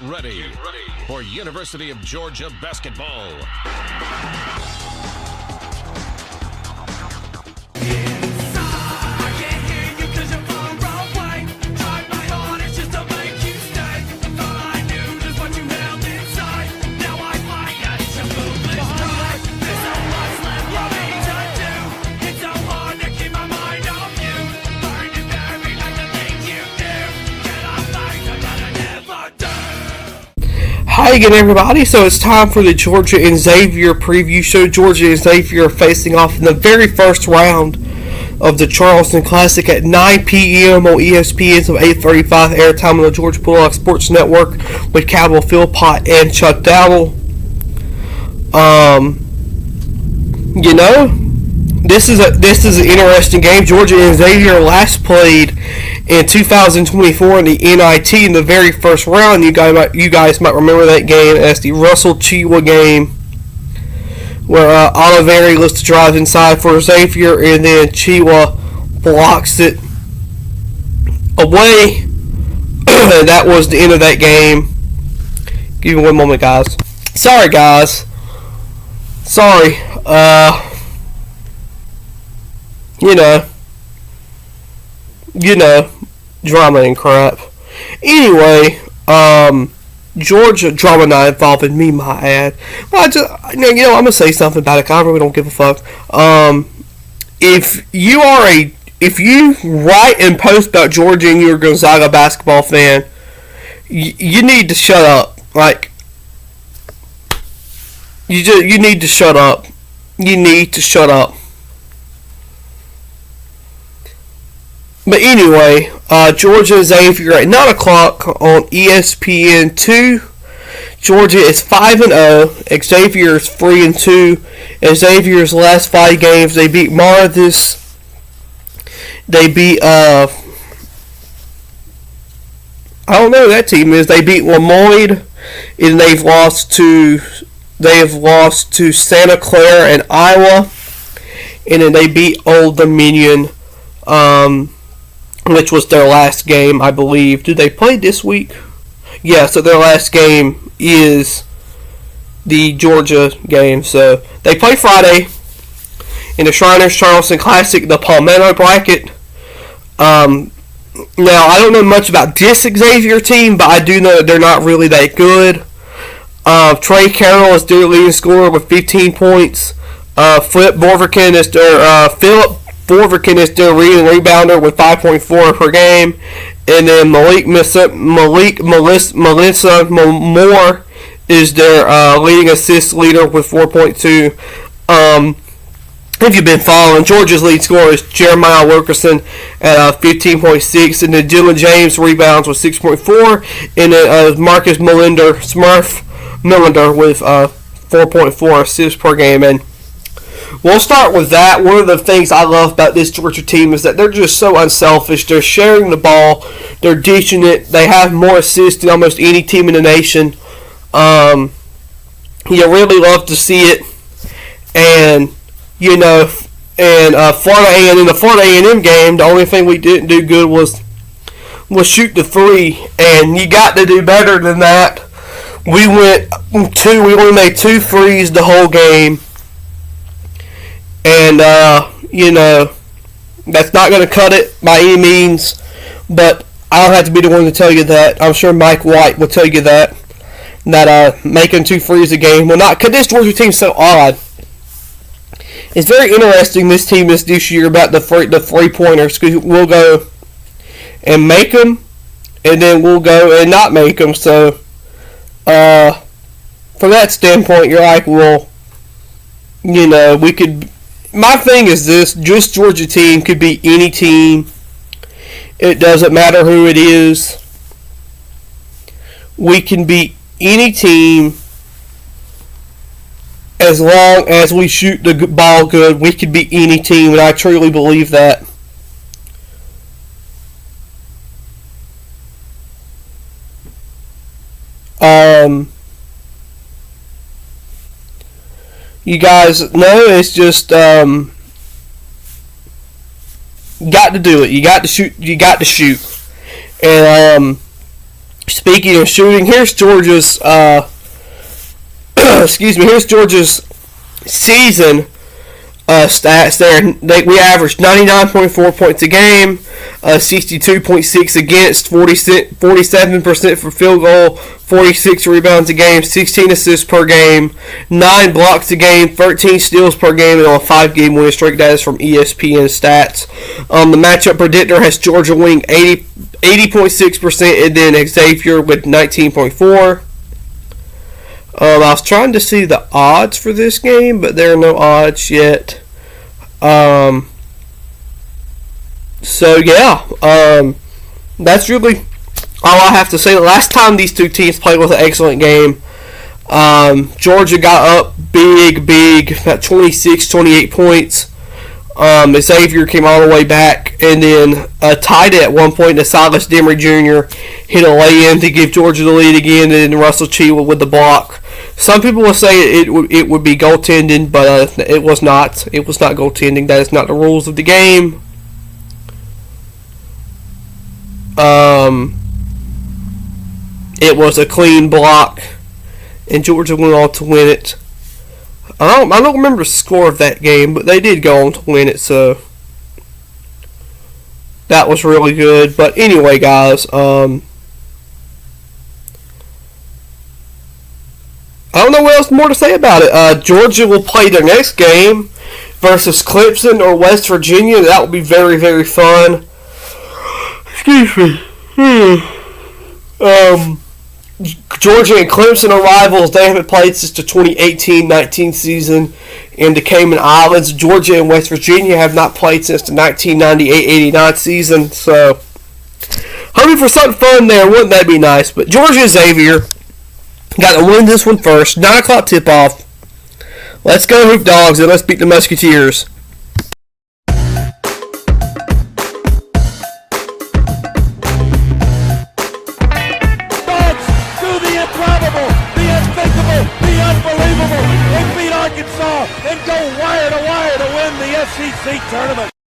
ready for University of Georgia basketball. Hi again, everybody. So it's time for the Georgia and Xavier preview show. Georgia and Xavier are facing off in the very first round of the Charleston Classic at 9 p.m. on ESPN, so 8:35 airtime on the Georgia Bulldog Sports Network with Cowboy Philpott and Chuck Dowdle. This is an interesting game. Georgia and Xavier last played in 2024 in the NIT in the very first round. You guys might remember that game as the Russell Chewa game, where Oliveri looks to drive inside for Xavier, and then Chewa blocks it away. That was the end of that game. Give me one moment, guys. Sorry, guys. Sorry. Drama and crap. Anyway, Georgia drama not involving me, my ad. Well, I'm gonna say something about it. I really don't give a fuck. If you write and post about Georgia and you're a Gonzaga basketball fan, you need to shut up. Like, you need to shut up. You need to shut up. But anyway, Georgia and Xavier at 9 o'clock on ESPN2. Georgia is 5-0. Xavier is 3-2. In Xavier's last 5 games, they beat Marthas. They beat I don't know who that team is. They beat Lemoyne, and they've lost to Santa Clara and Iowa, and then they beat Old Dominion. Which was their last game, I believe. Did they play this week? Yeah, so their last game is the Georgia game. So they play Friday in the Shriners Charleston Classic, the Palmetto bracket. Now, I don't know much about this Xavier team, but I do know that they're not really that good. Trey Carroll is their leading scorer with 15 points. Philip Borverkin is their leading rebounder with 5.4 per game, and then Malik Melissa Moore is their leading assist leader with 4.2. If you've been following, Georgia's lead scorer is Jeremiah Wilkerson at 15.6, and then Dylan James rebounds with 6.4, and then Marcus Millender with 4.4 assists per game. And we'll start with that. One of the things I love about this Georgia team is that they're just so unselfish. They're sharing the ball. They're dishing it. They have more assists than almost any team in the nation. You really love to see it. And, Florida A&M, in the Florida A&M game, the only thing we didn't do good was shoot the three. And you got to do better than that. We only made 2 threes the whole game. And, that's not going to cut it by any means, but I don't have to be the one to tell you that. I'm sure Mike White will tell you that making 2 threes a game will not, because this Georgia team's so odd. It's very interesting, this team is this year about the three-pointers, because we'll go and make them, and then we'll go and not make them. So, from that standpoint, you're like, well, we could. My thing is this: this Georgia team could be any team. It doesn't matter who it is. We can beat any team as long as we shoot the ball good. We could beat any team, and I truly believe that. You guys know it's just got to do it. You got to shoot. And Speaking of shooting, here's Georgia's here's Georgia's season stats there. We averaged 99.4 points a game, 62.6 against, 47% for field goal, 46 rebounds a game, 16 assists per game, 9 blocks a game, 13 steals per game, and on a 5-game winning streak. That is from ESPN stats. The matchup predictor has Georgia winning 80.6%, and then Xavier with 19.4%. I was trying to see the odds for this game, but there are no odds yet. That's really all I have to say. The last time these two teams played was an excellent game. Georgia got up big, about 26, 28 points. Xavier came all the way back and then tied it at one point. And Silas Demery Jr. hit a lay-in to give Georgia the lead again, and then Russell Chewa with the block. Some people will say it would be goaltending, but it was not. It was not goaltending. That is not the rules of the game. It was a clean block, and Georgia went on to win it. I don't remember the score of that game, but they did go on to win it, so that was really good. But anyway, guys, I don't know what else more to say about it. Georgia will play their next game versus Clemson or West Virginia. That will be very, very fun. Excuse me. Georgia and Clemson are rivals. They haven't played since the 2018-19 season in the Cayman Islands. Georgia and West Virginia have not played since the 1998-89 season. So, hoping for something fun there. Wouldn't that be nice? But Georgia and Xavier got to win this one first. 9 o'clock tip-off. Let's go, Hoop Dogs, and let's beat the Musketeers. Arkansas and go wire to wire to win the SEC tournament.